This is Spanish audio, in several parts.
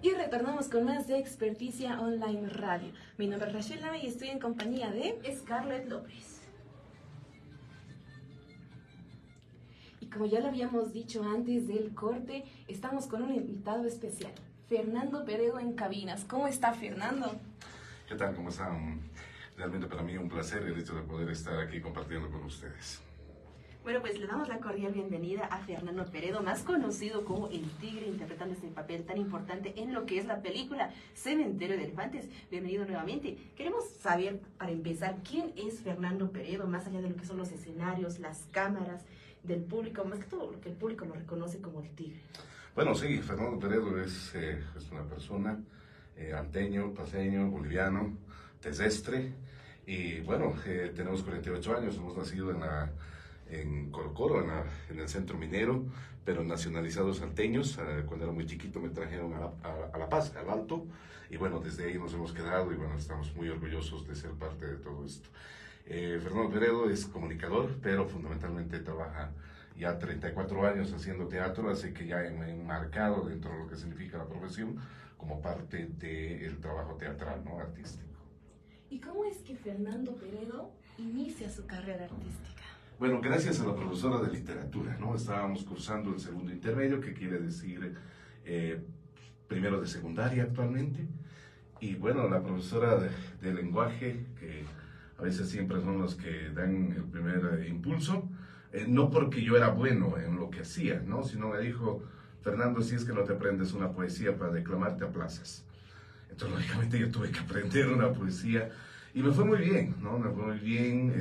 Y retornamos con más de Experticia Online Radio. Mi nombre es Rachel Lame y estoy en compañía de Scarlett López. Y como ya lo habíamos dicho antes del corte, estamos con un invitado especial, Fernando Peredo en cabinas. ¿Cómo está, Fernando? ¿Qué tal? ¿Cómo están? Realmente para mí un placer el hecho de poder estar aquí compartiendo con ustedes. Bueno, pues le damos la cordial bienvenida a Fernando Peredo, más conocido como El Tigre, interpretando este papel tan importante en lo que es la película Cementerio de Elefantes. Bienvenido nuevamente. Queremos saber, para empezar, quién es Fernando Peredo, más allá de lo que son los escenarios, las cámaras, del público, más que todo lo que el público lo reconoce como El Tigre. Bueno, sí, Fernando Peredo es una persona anteño, paseño, boliviano, desestre. Y bueno, tenemos 48 años, hemos nacido en Coro Coro, en el centro minero, pero nacionalizados salteños. Cuando era muy chiquito me trajeron a La Paz, al Alto, y bueno, desde ahí nos hemos quedado y bueno, estamos muy orgullosos de ser parte de todo esto. Fernando Peredo es comunicador, pero fundamentalmente trabaja ya 34 años haciendo teatro, así que ya enmarcado dentro de lo que significa la profesión como parte del trabajo teatral, ¿no? Artístico. ¿Y cómo es que Fernando Peredo inicia su carrera artística? Bueno, gracias a la profesora de literatura, ¿no? Estábamos cursando el segundo intermedio, que quiere decir primero de secundaria actualmente. Y bueno, la profesora de lenguaje, que a veces siempre son los que dan el primer impulso, no porque yo era bueno en lo que hacía, ¿no? Sino me dijo, Fernando, si es que no te aprendes una poesía para declamar, te aplazas. Entonces, lógicamente, yo tuve que aprender una poesía y me fue muy bien, ¿no? Me fue muy bien,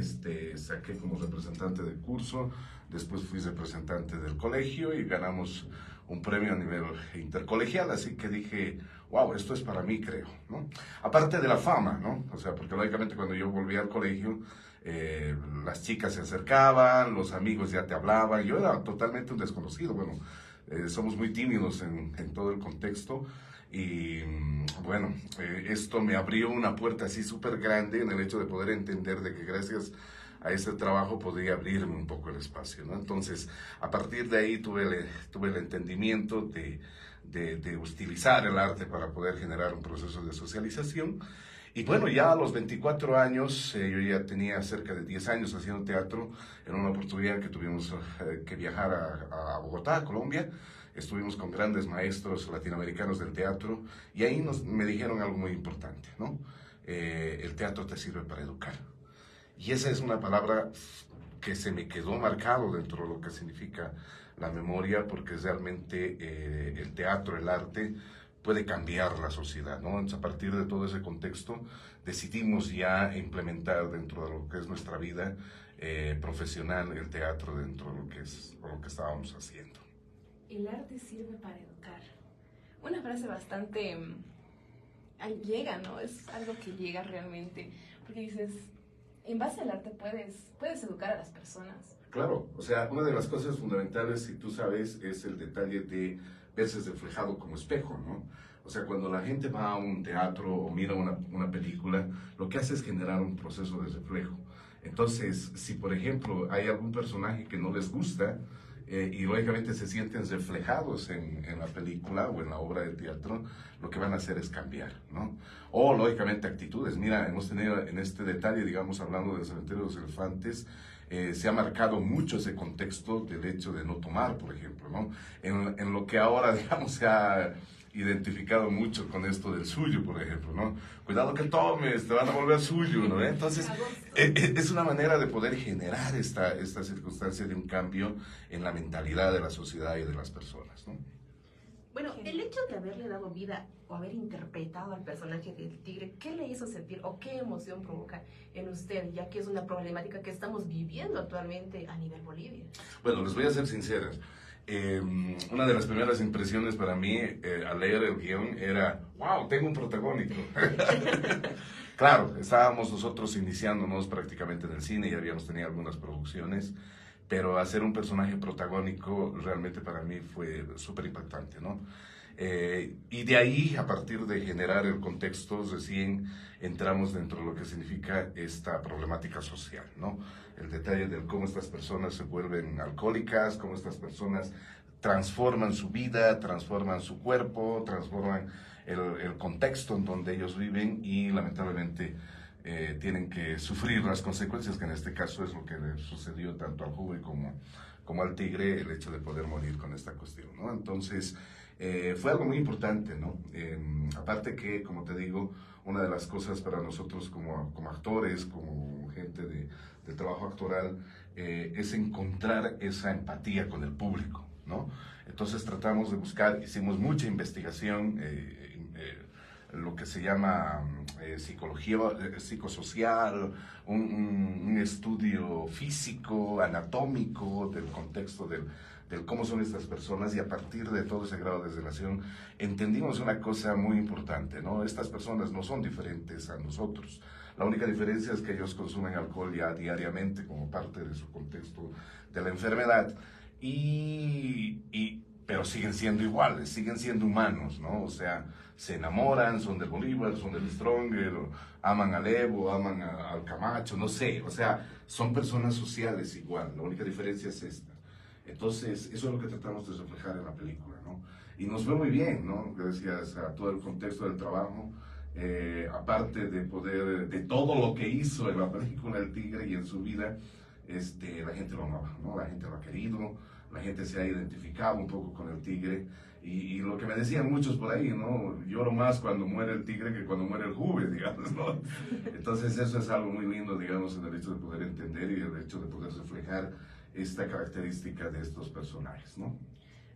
saqué como representante del curso, después fui representante del colegio y ganamos un premio a nivel intercolegial, así que dije, wow, esto es para mí, creo, ¿no? Aparte de la fama, ¿no? O sea, porque lógicamente cuando yo volví al colegio, las chicas se acercaban, los amigos ya te hablaban, yo era totalmente un desconocido, bueno, somos muy tímidos en todo el contexto. Y bueno, esto me abrió una puerta así súper grande en el hecho de poder entender de que gracias a ese trabajo podía abrirme un poco el espacio, ¿no? Entonces, a partir de ahí tuve el entendimiento de utilizar el arte para poder generar un proceso de socialización. Y bueno, ya a los 24 años, yo ya tenía cerca de 10 años haciendo teatro, en una oportunidad que tuvimos que viajar a Bogotá, Colombia. Estuvimos con grandes maestros latinoamericanos del teatro y ahí me dijeron algo muy importante, ¿no? El teatro te sirve para educar. Y esa es una palabra que se me quedó marcado dentro de lo que significa la memoria, porque realmente el teatro, el arte, puede cambiar la sociedad, ¿no? Entonces, a partir de todo ese contexto, decidimos ya implementar dentro de lo que es nuestra vida profesional el teatro dentro de lo que estábamos haciendo. El arte sirve para educar. Una frase bastante llega, ¿no? Es algo que llega realmente, porque dices, en base al arte puedes educar a las personas. Claro, o sea, una de las cosas fundamentales, si tú sabes, es el detalle de verse reflejado como espejo, ¿no? O sea, cuando la gente va a un teatro o mira una película, lo que hace es generar un proceso de reflejo. Entonces, si por ejemplo hay algún personaje que no les gusta, y lógicamente se sienten reflejados en la película o en la obra de teatro, lo que van a hacer es cambiar, ¿no? O lógicamente actitudes. Mira, hemos tenido en este detalle, digamos, hablando del Cementerio de los Elefantes, se ha marcado mucho ese contexto del hecho de no tomar, por ejemplo, ¿no? En lo que ahora, digamos, se ha identificado mucho con esto del suyo, por ejemplo, ¿no? Cuidado que tomes, te van a volver suyo, ¿no? Entonces, es una manera de poder generar esta circunstancia de un cambio en la mentalidad de la sociedad y de las personas, ¿no? Bueno, el hecho de haberle dado vida o haber interpretado al personaje del tigre, ¿qué le hizo sentir o qué emoción provoca en usted, ya que es una problemática que estamos viviendo actualmente a nivel Bolivia? Bueno, les voy a ser sinceros. Una de las primeras impresiones para mí al leer el guión era, wow, tengo un protagónico. Claro, estábamos nosotros iniciándonos prácticamente en el cine y habíamos tenido algunas producciones, pero hacer un personaje protagónico realmente para mí fue súper impactante, ¿no? Y de ahí, a partir de generar el contexto, recién entramos dentro de lo que significa esta problemática social, ¿no? El detalle de cómo estas personas se vuelven alcohólicas, cómo estas personas transforman su vida, transforman su cuerpo, transforman el contexto en donde ellos viven y lamentablemente tienen que sufrir las consecuencias, que en este caso es lo que le sucedió tanto al joven como al tigre, el hecho de poder morir con esta cuestión, ¿no? Entonces, fue algo muy importante, ¿no? Aparte que, como te digo, una de las cosas para nosotros como actores, como gente de trabajo actoral, es encontrar esa empatía con el público, ¿no? Entonces tratamos de buscar, hicimos mucha investigación, lo que se llama psicología psicosocial, un estudio físico, anatómico del contexto del cómo son estas personas, y a partir de todo ese grado de relación entendimos una cosa muy importante, ¿no? Estas personas no son diferentes a nosotros. La única diferencia es que ellos consumen alcohol ya diariamente como parte de su contexto de la enfermedad, pero siguen siendo iguales, siguen siendo humanos, ¿no? O sea, se enamoran, son del Bolívar, son del Stronger, aman al Evo, aman al Camacho, no sé, o sea, son personas sociales igual, la única diferencia es esta. Entonces, eso es lo que tratamos de reflejar en la película, ¿no? Y nos fue muy bien, ¿no? Gracias a todo el contexto del trabajo, aparte de todo lo que hizo en la película El Tigre y en su vida, la gente lo amaba, ¿no? La gente lo ha querido, la gente se ha identificado un poco con el tigre, y lo que me decían muchos por ahí, ¿no? Lloro más cuando muere el tigre que cuando muere el juve, digamos, ¿no? Entonces eso es algo muy lindo, digamos, en el hecho de poder entender y el hecho de poder reflejar esta característica de estos personajes, ¿no?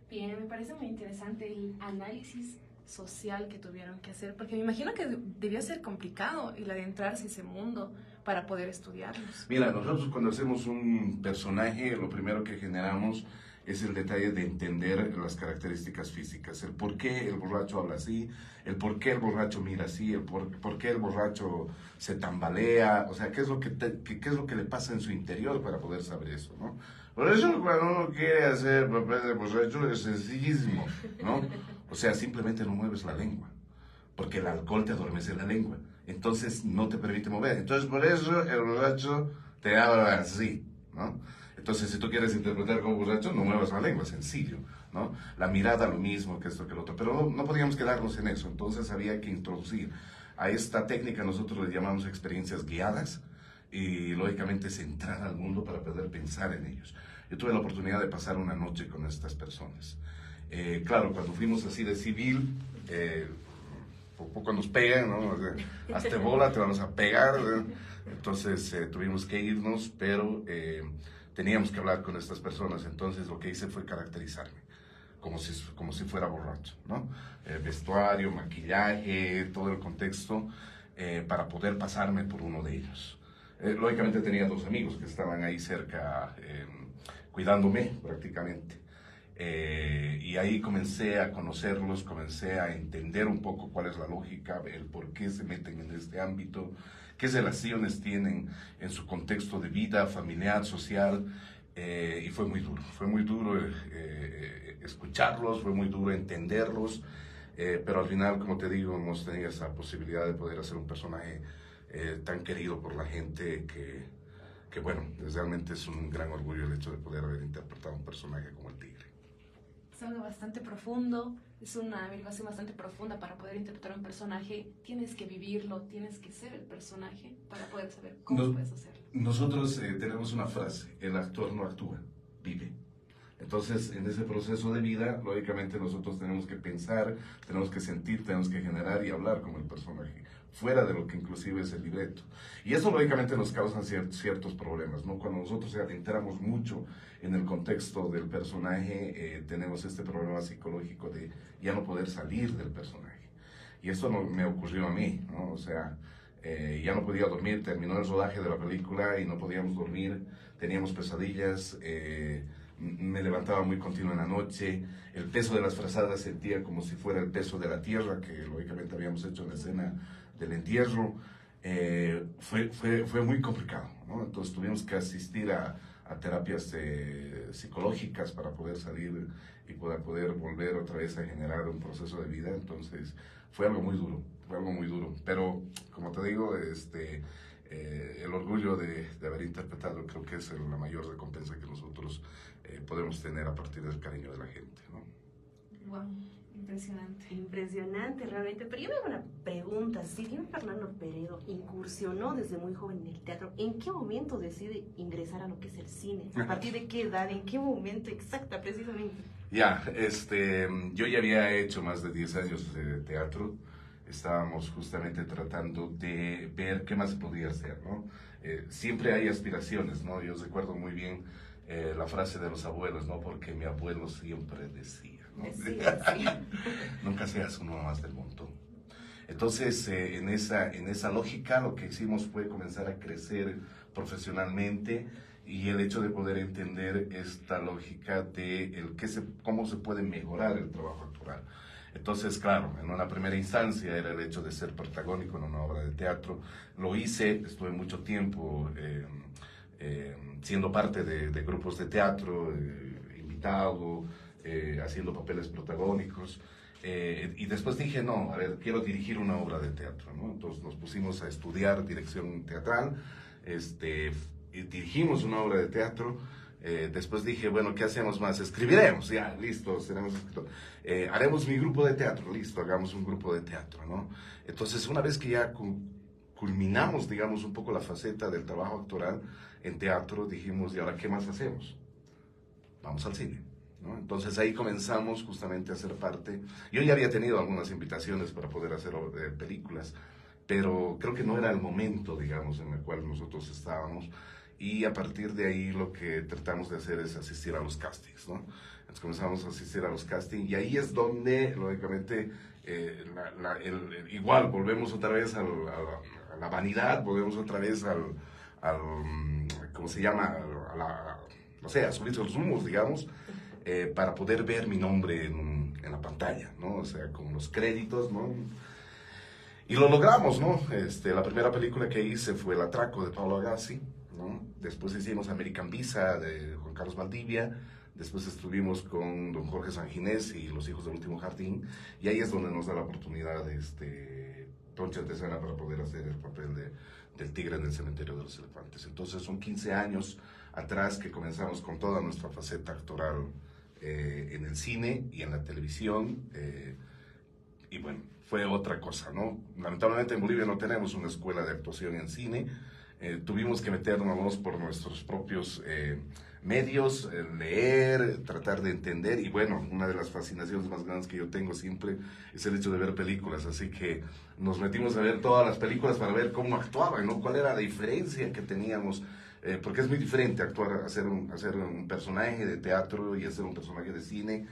Bien, me parece muy interesante el análisis social que tuvieron que hacer, porque me imagino que debió ser complicado el adentrarse a ese mundo para poder estudiarlos. Mira, nosotros cuando hacemos un personaje, lo primero que generamos es el detalle de entender las características físicas, el por qué el borracho habla así, el por qué el borracho mira así, el por qué el borracho se tambalea, o sea, qué es lo qué es lo que le pasa en su interior para poder saber eso, ¿no? Por eso cuando uno quiere hacer papel de borracho es sencillísimo, ¿no? O sea, simplemente no mueves la lengua, porque el alcohol te adormece la lengua, entonces no te permite mover. Entonces por eso el borracho te habla así, ¿no? Entonces, si tú quieres interpretar como borracho, no muevas la lengua, sencillo, ¿no? La mirada lo mismo que esto que lo otro, pero no podíamos quedarnos en eso, entonces había que introducir a esta técnica, nosotros le llamamos experiencias guiadas, y lógicamente es entrar al mundo para poder pensar en ellos. Yo tuve la oportunidad de pasar una noche con estas personas. Claro, cuando fuimos así de civil, por poco nos pegan, ¿no? Hasta bola te vamos a pegar, ¿no? Entonces tuvimos que irnos, pero teníamos que hablar con estas personas, entonces lo que hice fue caracterizarme como si fuera borracho, ¿no? Vestuario, maquillaje, todo el contexto, para poder pasarme por uno de ellos. Lógicamente tenía dos amigos que estaban ahí cerca, cuidándome prácticamente. Y ahí comencé a conocerlos, comencé a entender un poco cuál es la lógica, el por qué se meten en este ámbito, qué relaciones tienen en su contexto de vida familiar, social, y fue muy duro escucharlos, fue muy duro entenderlos, pero al final, como te digo, hemos tenido esa posibilidad de poder hacer un personaje tan querido por la gente que bueno, realmente es un gran orgullo el hecho de poder haber interpretado un personaje como el tigre. Es algo bastante profundo, es una averiguación bastante profunda. Para poder interpretar un personaje tienes que vivirlo, tienes que ser el personaje para poder saber cómo puedes hacerlo. Nosotros tenemos una frase: el actor no actúa, vive. Entonces, en ese proceso de vida, lógicamente nosotros tenemos que pensar, tenemos que sentir, tenemos que generar y hablar como el personaje, fuera de lo que inclusive es el libreto. Y eso lógicamente nos causa ciertos problemas, ¿no? Cuando nosotros adentramos mucho en el contexto del personaje, tenemos este problema psicológico de ya no poder salir del personaje. Y eso no me ocurrió a mí, ¿no? O sea, ya no podía dormir, terminó el rodaje de la película y no podíamos dormir, teníamos pesadillas, me levantaba muy continuo en la noche, el peso de las frazadas sentía como si fuera el peso de la tierra, que lógicamente habíamos hecho en la escena del entierro. Fue muy complicado, ¿no? Entonces tuvimos que asistir a terapias psicológicas para poder salir y para poder volver otra vez a generar un proceso de vida. Entonces fue algo muy duro, pero como te digo, el orgullo de haber interpretado, creo que es la mayor recompensa que nosotros podemos tener a partir del cariño de la gente, ¿no? Wow, impresionante. Impresionante realmente, pero yo me hago una pregunta, si bien Fernando Peredo incursionó desde muy joven en el teatro, ¿en qué momento decide ingresar a lo que es el cine? ¿A partir de qué edad? ¿En qué momento exacta precisamente? Ya, yo ya había hecho más de 10 años de teatro. Estábamos justamente tratando de ver qué más se podía hacer, ¿no? Siempre hay aspiraciones, ¿no? Yo recuerdo muy bien la frase de los abuelos, ¿no? Porque mi abuelo siempre decía, ¿no? Decía, sí. Nunca seas uno más del montón. Entonces, en esa lógica, lo que hicimos fue comenzar a crecer profesionalmente, y el hecho de poder entender esta lógica de cómo se puede mejorar el trabajo actoral. Entonces, claro, en una primera instancia era el hecho de ser protagónico en una obra de teatro. Lo hice, estuve mucho tiempo siendo parte de grupos de teatro, invitado, haciendo papeles protagónicos. Y después dije, no, a ver, quiero dirigir una obra de teatro, ¿no? Entonces nos pusimos a estudiar dirección teatral, y dirigimos una obra de teatro. Después dije, bueno, ¿qué hacemos más? Escribiremos, ya, listo, seremos escritores. Haremos mi grupo de teatro, listo, hagamos un grupo de teatro, ¿no? Entonces, una vez que ya culminamos, digamos, un poco la faceta del trabajo actoral en teatro, dijimos, ¿y ahora qué más hacemos? Vamos al cine, ¿no? Entonces ahí comenzamos justamente a ser parte. Yo ya había tenido algunas invitaciones para poder hacer películas, pero creo que no era el momento, digamos, en el cual nosotros estábamos. Y a partir de ahí lo que tratamos de hacer es asistir a los castings, ¿no? Entonces comenzamos a asistir a los castings, y ahí es donde, lógicamente, igual volvemos otra vez a la vanidad, volvemos otra vez ¿cómo se llama? No sé, a subir los humos, digamos, para poder ver mi nombre en la pantalla, ¿no? O sea, con los créditos, ¿no? Y lo logramos, ¿no? La primera película que hice fue El Atraco de Pablo Agassi, ¿no? Después hicimos American Visa de Juan Carlos Valdivia. Después estuvimos con don Jorge Sanginés y Los Hijos del Último Jardín. Y ahí es donde nos da la oportunidad Tonchi Antesana para poder hacer el papel del tigre en el cementerio de los elefantes. Entonces son 15 años atrás que comenzamos con toda nuestra faceta actoral en el cine y en la televisión. Y bueno, fue otra cosa, ¿no? Lamentablemente en Bolivia no tenemos una escuela de actuación en cine. Tuvimos que meternos por nuestros propios medios, leer, tratar de entender. Y bueno, una de las fascinaciones más grandes que yo tengo siempre es el hecho de ver películas. Así que nos metimos a ver todas las películas para ver cómo actuaban, ¿no? Cuál era la diferencia que teníamos. Porque es muy diferente hacer un personaje de teatro y hacer un personaje de cine.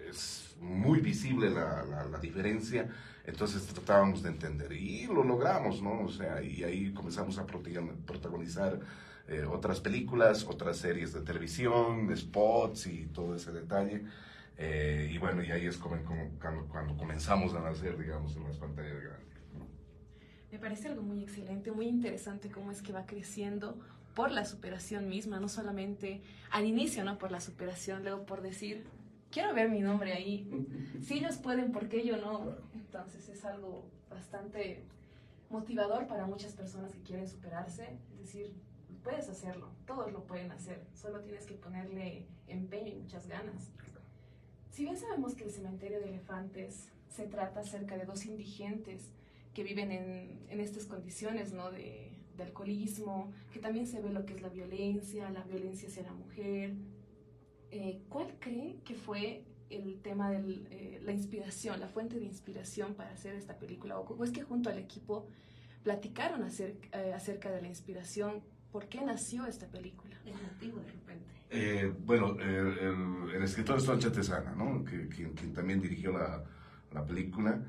Es muy visible la diferencia. Entonces tratábamos de entender y lo logramos, ¿no? O sea, y ahí comenzamos a protagonizar otras películas, otras series de televisión, spots y todo ese detalle. Y bueno, y ahí es cuando comenzamos a nacer, digamos, en las pantallas grandes, ¿no? Me parece algo muy excelente, muy interesante cómo es que va creciendo por la superación misma, no solamente al inicio, ¿no? Por la superación, luego por decir, quiero ver mi nombre ahí. Si ellos pueden, ¿por qué yo no? Entonces es algo bastante motivador para muchas personas que quieren superarse. Es decir, puedes hacerlo, todos lo pueden hacer, solo tienes que ponerle empeño y muchas ganas. Si bien sabemos que el cementerio de elefantes se trata acerca de dos indigentes que viven en estas condiciones, ¿no? de alcoholismo, que también se ve lo que es la violencia hacia la mujer. ¿Cuál cree que fue el tema de la inspiración, la fuente de inspiración para hacer esta película? ¿O es que junto al equipo platicaron acerca de la inspiración? ¿Por qué nació esta película? El motivo de repente. Bueno, el escritor es Tonchi Antesana, ¿no? Quien también dirigió la película.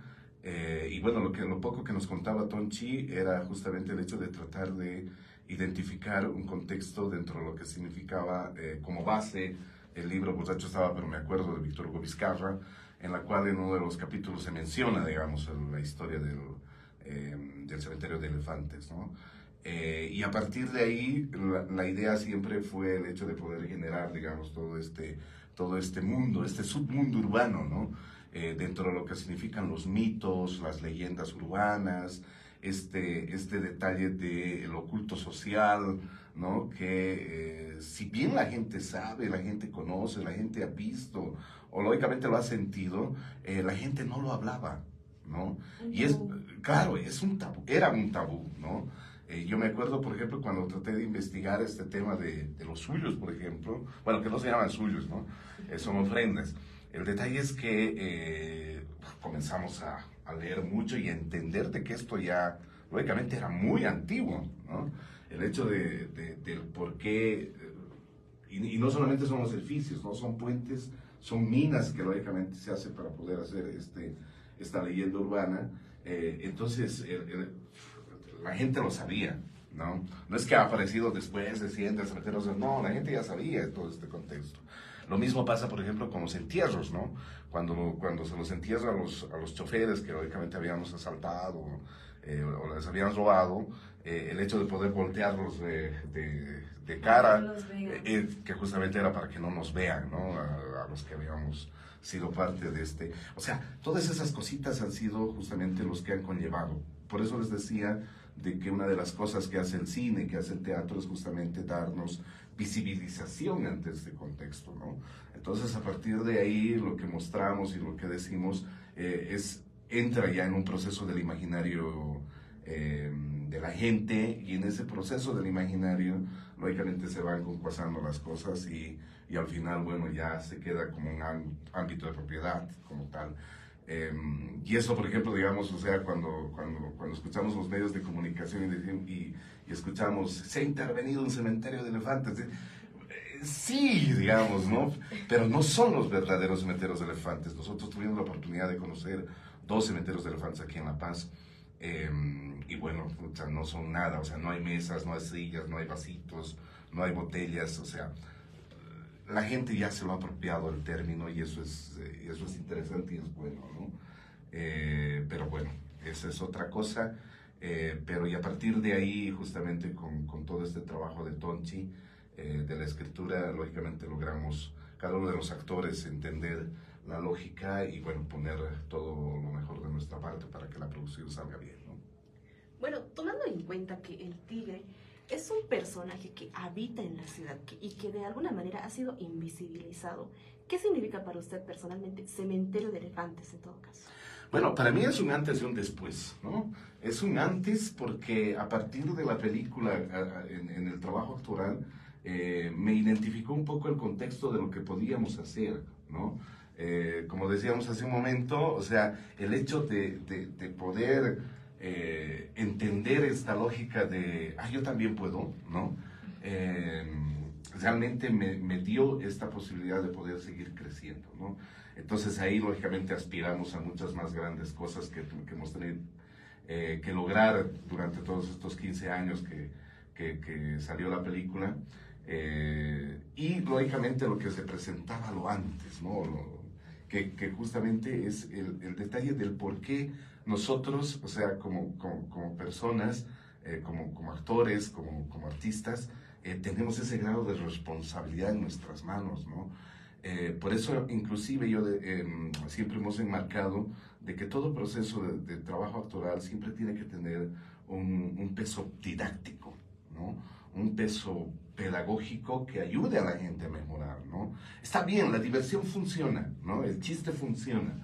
Y bueno, lo poco que nos contaba Tonchi era justamente el hecho de tratar de identificar un contexto dentro de lo que significaba como base el libro Borracho estaba, pero me acuerdo, de Víctor Hugo Vizcarra, en la cual en uno de los capítulos se menciona, digamos, la historia del cementerio de elefantes, ¿no? Y a partir de ahí, la idea siempre fue el hecho de poder generar, digamos, todo este mundo, este submundo urbano, ¿no? Dentro de lo que significan los mitos, las leyendas urbanas, este detalle del oculto social, ¿no? Que si bien la gente sabe, la gente conoce, la gente ha visto, o lógicamente lo ha sentido, la gente no lo hablaba, ¿no? Y es, claro, es un tabú, era un tabú, ¿no? Yo me acuerdo, por ejemplo, cuando traté de investigar este tema de los suyos, por ejemplo, bueno, que no se llaman suyos, ¿no? Son ofrendas. El detalle es que comenzamos a leer mucho y a entender de que esto ya, lógicamente, era muy antiguo, ¿no? El hecho del por qué, y no solamente son los edificios, ¿no? Son puentes, son minas que lógicamente se hacen para poder hacer esta leyenda urbana. Entonces, la gente lo sabía, ¿no? No es que ha aparecido después de cientos, no, la gente ya sabía todo este contexto. Lo mismo pasa, por ejemplo, con los entierros, ¿no? Cuando se los entierra a los choferes que lógicamente habíamos asaltado o les habían robado, el hecho de poder voltearlos de cara, que justamente era para que no nos vean, ¿no? A los que habíamos sido parte de este. O sea, todas esas cositas han sido justamente los que han conllevado. Por eso les decía de que una de las cosas que hace el cine, que hace el teatro, es justamente darnos visibilización ante este contexto, ¿no? Entonces, a partir de ahí, lo que mostramos y lo que decimos entra ya en un proceso del imaginario de la gente, y en ese proceso del imaginario, lógicamente se van concuasando las cosas y al final, bueno, ya se queda como un ámbito de propiedad como tal. Y eso, por ejemplo, digamos, o sea, cuando escuchamos los medios de comunicación y escuchamos, se ha intervenido un cementerio de elefantes, sí, digamos, ¿no? Pero no son los verdaderos cementerios de elefantes. Nosotros tuvimos la oportunidad de conocer 2 cementerios de elefantes aquí en La Paz, y bueno, o sea, no son nada, o sea, no hay mesas, no hay sillas, no hay vasitos, no hay botellas, o sea, la gente ya se lo ha apropiado el término y eso es interesante y es bueno, ¿no? Pero bueno, esa es otra cosa. Pero y a partir de ahí, justamente con todo este trabajo de Tonchi, de la escritura, lógicamente logramos, cada uno de los actores, entender la lógica y bueno, poner todo lo mejor de nuestra parte para que la producción salga bien, ¿no? Bueno, tomando en cuenta que el tigre es un personaje que habita en la ciudad y que de alguna manera ha sido invisibilizado, ¿qué significa para usted personalmente Cementerio de Elefantes en todo caso? Bueno, para mí es un antes y un después, ¿no? Es un antes porque a partir de la película, en el trabajo actoral, me identificó un poco el contexto de lo que podíamos hacer, ¿no? Como decíamos hace un momento, o sea, el hecho de poder entender esta lógica de, yo también puedo, ¿no? Realmente me dio esta posibilidad de poder seguir creciendo, ¿no? Entonces ahí lógicamente aspiramos a muchas más grandes cosas que hemos tenido que lograr durante todos estos 15 años que salió la película, y lógicamente lo que se presentaba lo antes, ¿no? Que justamente es el detalle del por qué nosotros, o sea, como personas, como actores, como artistas, tenemos ese grado de responsabilidad en nuestras manos, ¿no? Por eso, inclusive, siempre hemos enmarcado de que todo proceso de trabajo actoral siempre tiene que tener un peso didáctico, ¿no? Un peso pedagógico que ayude a la gente a mejorar, ¿no? Está bien, la diversión funciona, ¿no? El chiste funciona,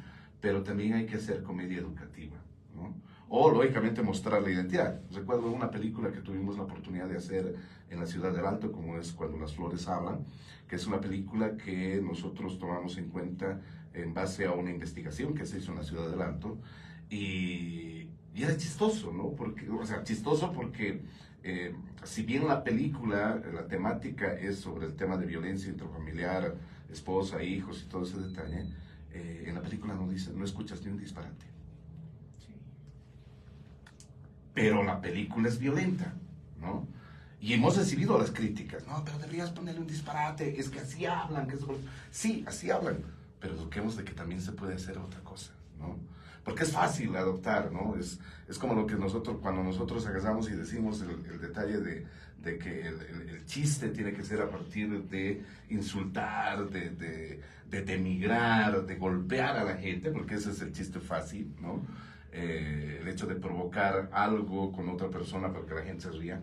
pero también hay que hacer comedia educativa, ¿no? O, lógicamente, mostrar la identidad. Recuerdo una película que tuvimos la oportunidad de hacer en la Ciudad del Alto, como es Cuando las flores hablan, que es una película que nosotros tomamos en cuenta en base a una investigación que se hizo en la Ciudad del Alto, y era chistoso, ¿no? Chistoso porque si bien la película, la temática es sobre el tema de violencia intrafamiliar, esposa, hijos y todo ese detalle, en la película no escuchas ni un disparate. Pero la película es violenta, ¿no? Y hemos recibido las críticas, no, pero deberías ponerle un disparate, es que así hablan, sí, así hablan, pero eduquemos de que también se puede hacer otra cosa, ¿no? Porque es fácil adoptar, ¿no? Es como lo que cuando nosotros agarramos y decimos el detalle de que el chiste tiene que ser a partir de insultar, de denigrar, de golpear a la gente, porque ese es el chiste fácil, ¿no? el hecho de provocar algo con otra persona para que la gente se ría,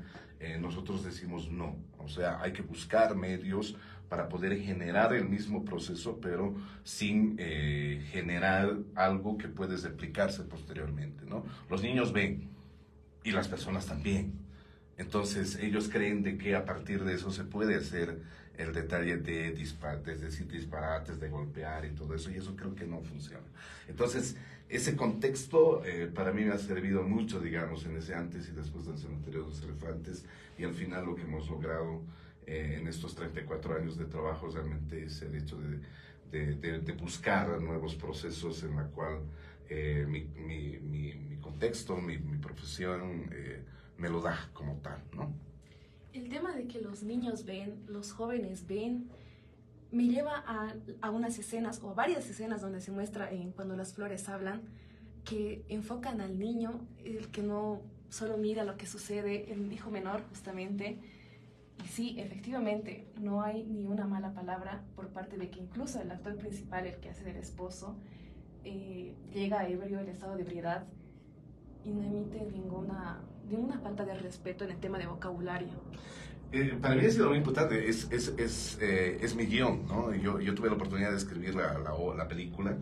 nosotros decimos no. O sea, hay que buscar medios para poder generar el mismo proceso, pero sin generar algo que puede replicarse posteriormente, ¿no? Los niños ven y las personas también. Entonces ellos creen de que a partir de eso se puede hacer el detalle de decir disparates, de golpear y todo eso, y eso creo que no funciona. Entonces, ese contexto para mí me ha servido mucho, digamos, en ese antes y después del Cementerio de los Elefantes, y al final lo que hemos logrado en estos 34 años de trabajo realmente es el hecho de buscar nuevos procesos en la cual mi contexto, mi profesión me lo da como tal, ¿no? El tema de que los niños ven, los jóvenes ven, me lleva a unas escenas o a varias escenas donde se muestra cuando las flores hablan, que enfocan al niño, el que no solo mira lo que sucede, el hijo menor justamente. Y sí, efectivamente, no hay ni una mala palabra por parte de que incluso el actor principal, el que hace del esposo, llega ebrio, el estado de ebriedad, y no emite ninguna falta de respeto en el tema de vocabulario. Para mí ha sido muy importante, es mi guión, ¿no? Yo tuve la oportunidad de escribir la película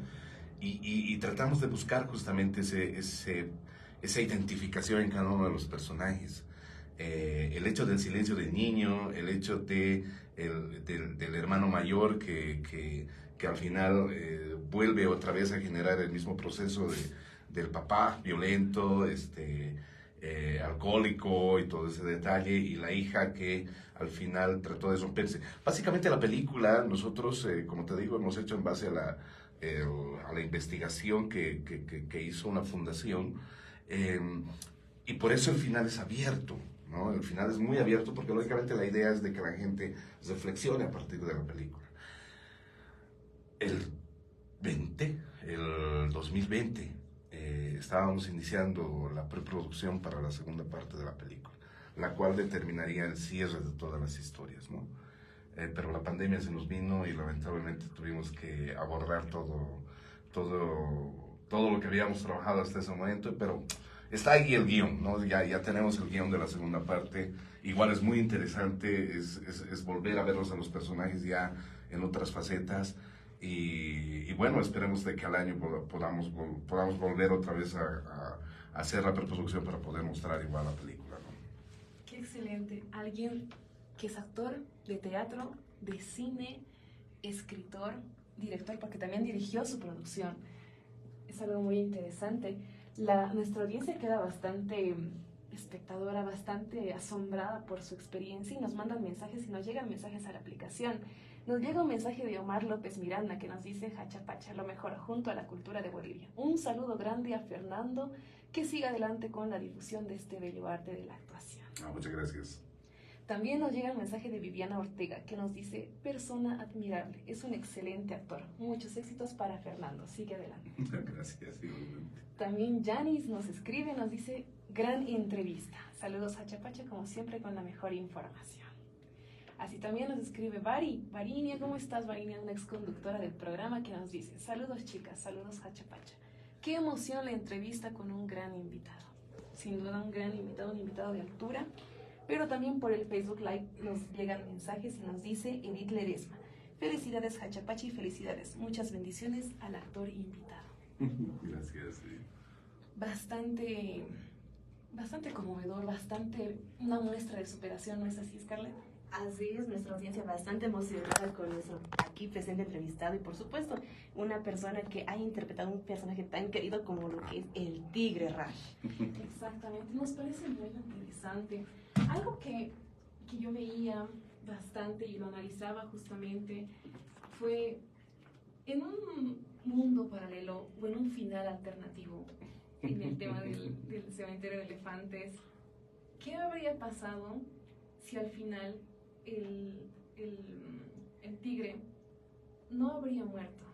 y tratamos de buscar justamente esa identificación en cada uno de los personajes. El hecho del silencio del niño, el hecho del hermano mayor que al final vuelve otra vez a generar el mismo proceso del papá violento, alcohólico y todo ese detalle, y la hija que al final trató de romperse. Básicamente la película, nosotros, como te digo, hemos hecho en base a la investigación que hizo una fundación, y por eso el final es abierto, ¿no? El final es muy abierto porque lógicamente la idea es de que la gente reflexione a partir de la película. El 2020, estábamos iniciando la preproducción para la segunda parte de la película, la cual determinaría el cierre de todas las historias, ¿no? Pero la pandemia se nos vino y lamentablemente tuvimos que abordar todo lo que habíamos trabajado hasta ese momento, pero está ahí el guión, ¿no? Ya tenemos el guión de la segunda parte. Igual es muy interesante, es volver a verlos a los personajes ya en otras facetas. Y bueno, esperemos de que al año podamos volver otra vez a hacer la preproducción para poder mostrar igual la película, ¿no? Qué excelente. Alguien que es actor de teatro, de cine, escritor, director, porque también dirigió su producción. Es algo muy interesante. Nuestra audiencia queda bastante espectadora, bastante asombrada por su experiencia, y nos mandan mensajes y nos llegan mensajes a la aplicación. Nos llega un mensaje de Omar López Miranda que nos dice: Hachapacha, lo mejor junto a la cultura de Bolivia. Un saludo grande a Fernando, que siga adelante con la difusión de este bello arte de la actuación. Muchas gracias. También nos llega el mensaje de Viviana Ortega que nos dice: persona admirable, es un excelente actor. Muchos éxitos para Fernando, sigue adelante. Gracias, igualmente. También Janis nos escribe, nos dice: gran entrevista. Saludos a Hachapacha, como siempre, con la mejor información. Así también nos escribe Varinia. ¿Cómo estás, Varinia? Una exconductora del programa, que nos dice: saludos, chicas, saludos, Hachapacha. Qué emoción la entrevista con un gran invitado. Sin duda un gran invitado, un invitado de altura. Pero también por el Facebook Live nos llegan mensajes y nos dice Edith Ledesma: felicidades, Hachapacha, y felicidades. Muchas bendiciones al actor invitado. Gracias. Sí. Bastante conmovedor, una muestra de superación, ¿no es así, Scarlett? Así es, nuestra audiencia bastante emocionada con nuestro aquí presente entrevistado, y por supuesto una persona que ha interpretado un personaje tan querido como lo que es el Tigre Raj. Exactamente, nos parece muy interesante. Algo que yo veía bastante y lo analizaba justamente fue en un mundo paralelo o en un final alternativo en el tema del cementerio de elefantes. ¿Qué habría pasado si al final el tigre no habría muerto?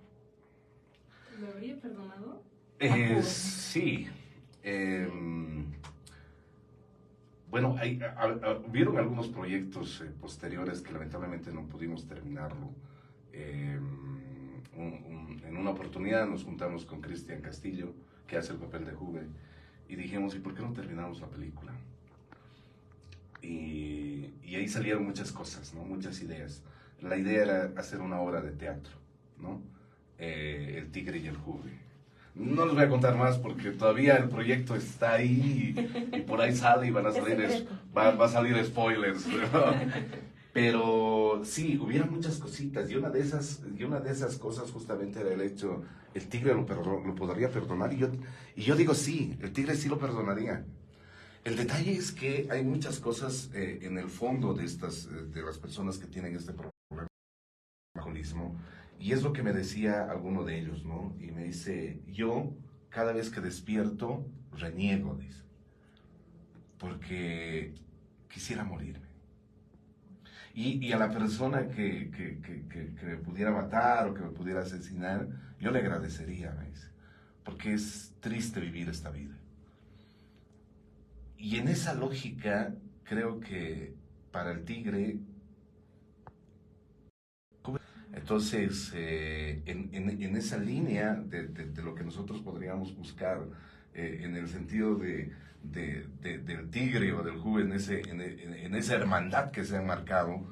¿Lo habría perdonado? Sí. Bueno, hubieron algunos proyectos posteriores que lamentablemente no pudimos terminarlo. En una oportunidad nos juntamos con Cristian Castillo, que hace el papel de Juve, y dijimos, ¿y por qué no terminamos la película? Y ahí salieron muchas cosas, ¿no? Muchas ideas. La idea era hacer una obra de teatro, ¿no? El Tigre y el Juve. No les voy a contar más porque todavía el proyecto está ahí y por ahí sale y van a salir, va a salir spoilers. Pero sí, hubieron muchas cositas y una de esas cosas justamente era el hecho, el tigre lo podría perdonar y yo digo sí, el tigre sí lo perdonaría. El detalle es que hay muchas cosas en el fondo de las personas que tienen este problema de alcoholismo, y es lo que me decía alguno de ellos, ¿no? Y me dice, yo cada vez que despierto reniego, dice, porque quisiera morirme. Y a la persona que me pudiera matar o que me pudiera asesinar, yo le agradecería, me dice, porque es triste vivir esta vida. Y en esa lógica, creo que para el tigre, entonces, en esa línea de lo que nosotros podríamos buscar, en el sentido del tigre o del Juve, en esa hermandad que se ha marcado,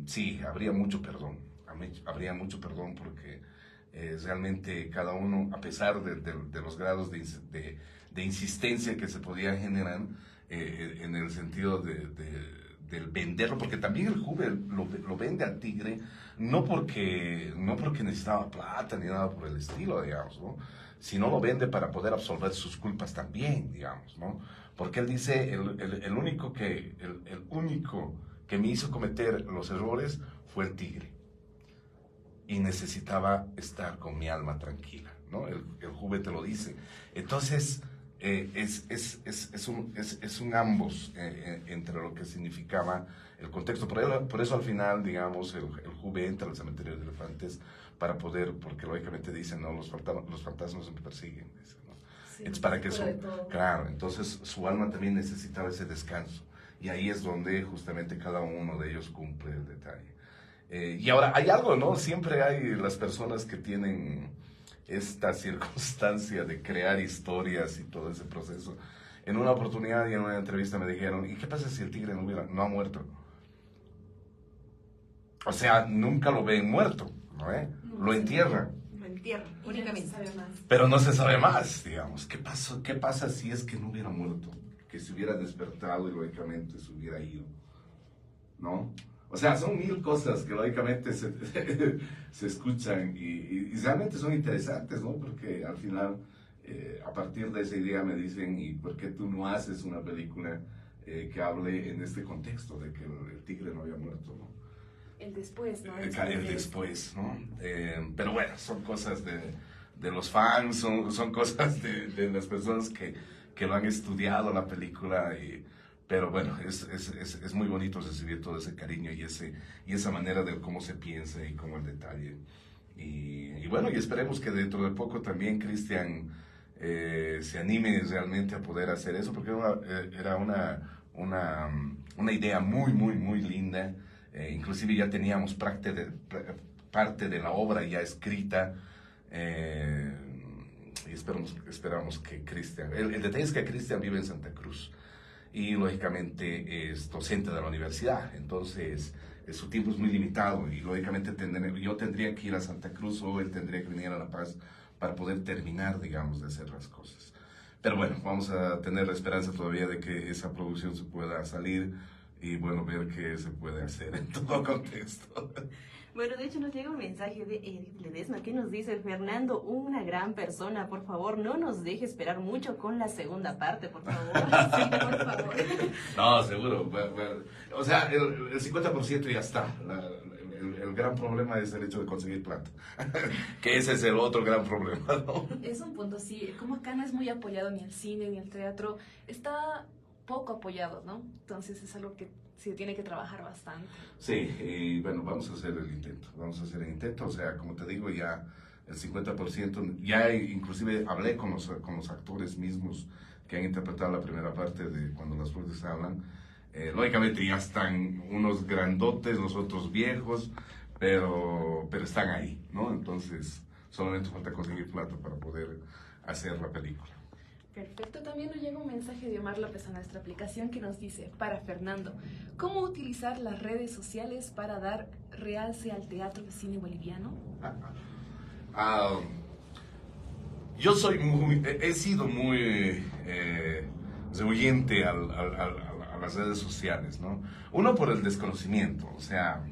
sí, habría mucho perdón porque realmente cada uno, a pesar de los grados de insistencia que se podían generar, en el sentido del venderlo, porque también el Juve lo vende al tigre, no porque necesitaba plata ni nada por el estilo, digamos, ¿no? Sino lo vende para poder absolver sus culpas también, digamos, ¿no? Porque él dice, el único que me hizo cometer los errores fue el tigre. Y necesitaba estar con mi alma tranquila, ¿no? El Juve te lo dice. Entonces, es un ambos entre lo que significaba el contexto. Por eso al final, digamos, el Juve entra al cementerio de elefantes porque lógicamente dicen, no, los fantasmas me persiguen, dicen, ¿no? Sí, es para que claro, entonces su alma también necesitaba ese descanso. Y ahí es donde justamente cada uno de ellos cumple el detalle. Y ahora hay algo, ¿no? Siempre hay las personas que tienen esta circunstancia de crear historias y todo ese proceso. En una oportunidad y en una entrevista me dijeron, ¿y qué pasa si el tigre no ha muerto? O sea, nunca lo ven muerto, ¿no? Lo entierran. Lo entierran, únicamente. Pero no se sabe más, digamos. ¿Qué pasa si es que no hubiera muerto? Que se hubiera despertado y lógicamente se hubiera ido, ¿no? O sea, son mil cosas que lógicamente se escuchan y realmente son interesantes, ¿no? Porque al final, a partir de esa idea me dicen, ¿y por qué tú no haces una película que hable en este contexto de que el tigre no había muerto, ¿no? El después, ¿no? El después, ¿no? Pero bueno, son cosas de los fans, son cosas de las personas que lo han estudiado la película pero bueno, es muy bonito recibir todo ese cariño y esa manera de cómo se piensa y cómo el detalle. Y bueno, y esperemos que dentro de poco también Cristian se anime realmente a poder hacer eso, porque era una idea muy, muy, muy linda. Inclusive ya teníamos parte de la obra ya escrita. Y esperamos que Cristian... El detalle es que Cristian vive en Santa Cruz. Y lógicamente es docente de la universidad, entonces su tiempo es muy limitado y lógicamente yo tendría que ir a Santa Cruz o él tendría que venir a La Paz para poder terminar, digamos, de hacer las cosas. Pero bueno, vamos a tener la esperanza todavía de que esa producción se pueda salir y bueno, ver qué se puede hacer en todo contexto. Bueno, de hecho nos llega un mensaje de Edith Ledesma que nos dice, Fernando, una gran persona, por favor, no nos deje esperar mucho con la segunda parte, por favor. Sí, por favor. No, seguro. O sea, el 50% ya está. El gran problema es el hecho de conseguir plata. Que ese es el otro gran problema, ¿no? Es un punto, sí. Como acá no es muy apoyado ni el cine ni el teatro, está poco apoyado, ¿no? Entonces es algo que se tiene que trabajar bastante. Sí, y bueno, vamos a hacer el intento, o sea, como te digo, ya el 50%, ya inclusive hablé con los actores mismos que han interpretado la primera parte de Cuando las flores hablan. Lógicamente ya están unos grandotes, los otros viejos, pero están ahí, ¿no? Entonces solamente falta conseguir plata para poder hacer la película. Perfecto, también nos llega un mensaje de Omar López a nuestra aplicación que nos dice, para Fernando, ¿cómo utilizar las redes sociales para dar realce al teatro de cine boliviano? Yo he sido muy rehuyente a las redes sociales, ¿no? Uno por el desconocimiento, o sea,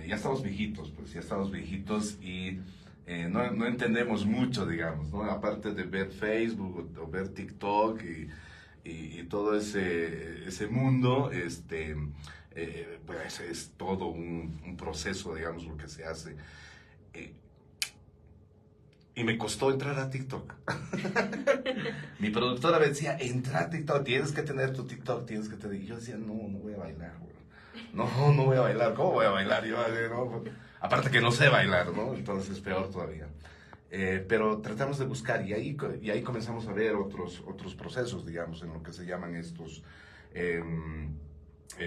ya estamos viejitos, y no entendemos mucho, digamos, ¿no? Aparte de ver Facebook o ver TikTok y todo ese mundo, pues es todo un proceso, digamos, lo que se hace. Y me costó entrar a TikTok. Mi productora me decía, entra a TikTok, tienes que tener tu TikTok, tienes que tener... Y yo decía, no voy a bailar, güey. No voy a bailar, ¿cómo voy a bailar? Yo, no, aparte que no sé bailar, ¿no? Entonces peor todavía. Pero tratamos de buscar y ahí comenzamos a ver otros procesos, digamos, en lo que se llaman estos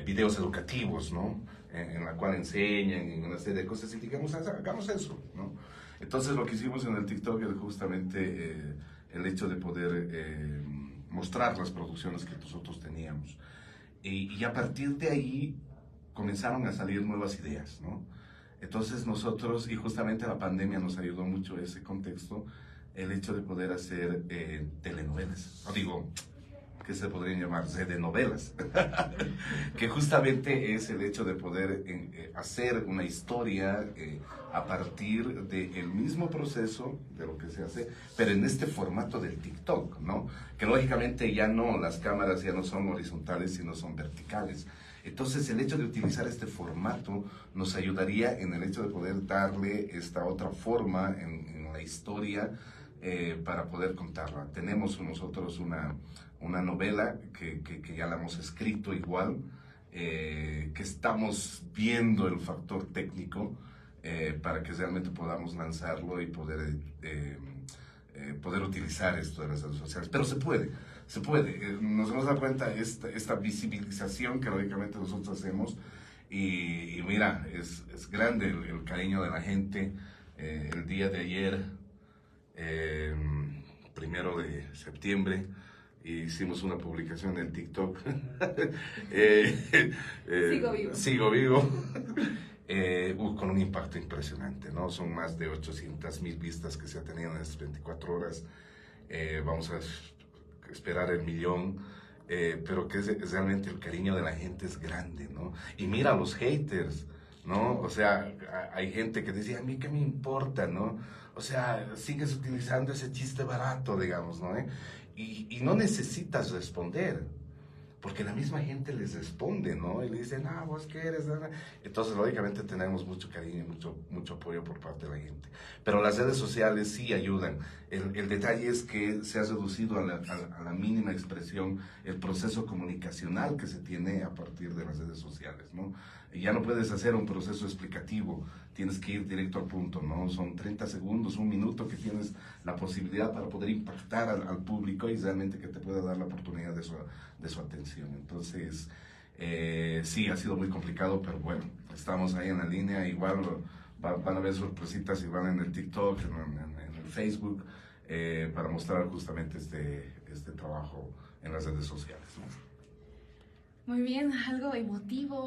videos educativos, ¿no? En la cual enseñan en una serie de cosas y digamos, hagamos eso, ¿no? Entonces lo que hicimos en el TikTok es justamente el hecho de poder mostrar las producciones que nosotros teníamos. Y a partir de ahí comenzaron a salir nuevas ideas, ¿no? Entonces nosotros, y justamente la pandemia nos ayudó mucho ese contexto, el hecho de poder hacer telenovelas, o digo, que se podrían llamar telenovelas, que justamente es el hecho de poder hacer una historia a partir del mismo proceso de lo que se hace, pero en este formato del TikTok, ¿no? Que lógicamente ya no, las cámaras ya no son horizontales, sino son verticales. Entonces el hecho de utilizar este formato nos ayudaría en el hecho de poder darle esta otra forma en la historia para poder contarla. Tenemos nosotros una novela que ya la hemos escrito igual, que estamos viendo el factor técnico para que realmente podamos lanzarlo y poder utilizar esto de las redes sociales. Pero se puede. Nos hemos dado cuenta esta visibilización que lógicamente nosotros hacemos y mira, es grande el cariño de la gente. El día de ayer, 1 de septiembre, hicimos una publicación en TikTok. Sigo vivo. Con un impacto impresionante, ¿no? Son más de 800,000 vistas que se ha tenido en estas 24 horas. Vamos a esperar el 1,000,000, pero que realmente el cariño de la gente es grande, ¿no? Y mira los haters, ¿no? O sea, hay gente que decía, a mí qué me importa, ¿no? O sea, sigues utilizando ese chiste barato, digamos, ¿no? Y no necesitas responder, porque la misma gente les responde, ¿no? Y le dicen, ¿vos qué eres? Entonces, lógicamente, tenemos mucho cariño y mucho apoyo por parte de la gente. Pero las redes sociales sí ayudan. El detalle es que se ha reducido a la mínima expresión el proceso comunicacional que se tiene a partir de las redes sociales, ¿no? Y ya no puedes hacer un proceso explicativo, tienes que ir directo al punto, ¿no? Son 30 segundos, 1 minuto que tienes la posibilidad para poder impactar al público y realmente que te pueda dar la oportunidad de su atención. Entonces, sí, ha sido muy complicado, pero bueno, estamos ahí en la línea, igual van a ver sorpresitas igual en el TikTok, en el Facebook, para mostrar justamente este trabajo en las redes sociales, ¿no? Muy bien, algo emotivo,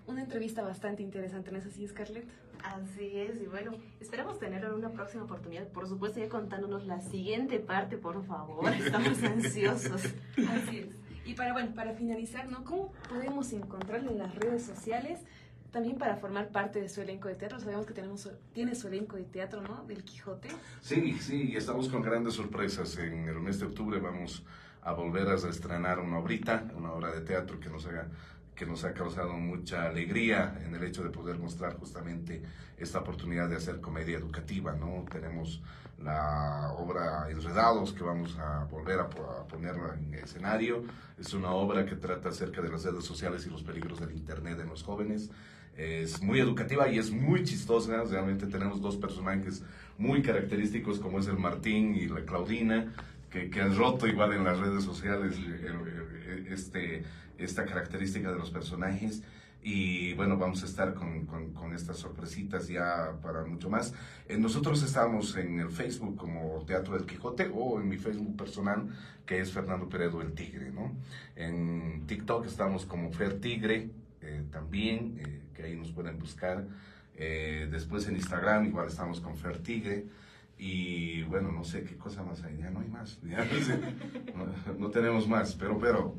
una entrevista bastante interesante, ¿no es así, Scarlett? Así es, y bueno, esperamos tenerlo en una próxima oportunidad, por supuesto, ya contándonos la siguiente parte, por favor, estamos ansiosos. Así es. Y para finalizar, ¿no? ¿Cómo podemos encontrarle en las redes sociales también para formar parte de su elenco de teatro? Sabemos que tiene su elenco de teatro, ¿no? Del Quijote. Sí, estamos con grandes sorpresas. En el mes de octubre vamos a volver a estrenar una obra de teatro que nos ha causado mucha alegría en el hecho de poder mostrar justamente esta oportunidad de hacer comedia educativa, ¿no? Tenemos la obra Enredados, que vamos a volver a ponerla en escenario. Es una obra que trata acerca de las redes sociales y los peligros del internet en los jóvenes. Es muy educativa y es muy chistosa. Realmente tenemos 2 personajes muy característicos, como es el Martín y la Claudina, que han roto igual en las redes sociales esta característica de los personajes. Y bueno, vamos a estar con estas sorpresitas ya para mucho más. Nosotros estamos en el Facebook como Teatro del Quijote o en mi Facebook personal, que es Fernando Peredo el Tigre, ¿no? En TikTok estamos como Fer Tigre también, que ahí nos pueden buscar. Después en Instagram igual estamos con Fer Tigre. Y bueno, no sé qué cosa más hay, ya no hay más, ya no tenemos más, pero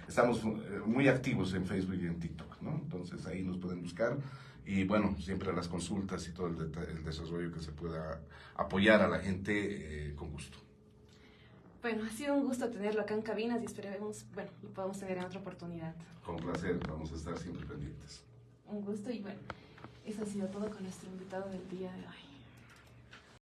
estamos muy activos en Facebook y en TikTok, ¿no? Entonces ahí nos pueden buscar y bueno, siempre las consultas y todo el desarrollo que se pueda apoyar a la gente con gusto. Bueno, ha sido un gusto tenerlo acá en Cabinas y esperemos, bueno, lo podamos tener en otra oportunidad. Con placer, vamos a estar siempre pendientes. Un gusto y bueno, eso ha sido todo con nuestro invitado del día de hoy.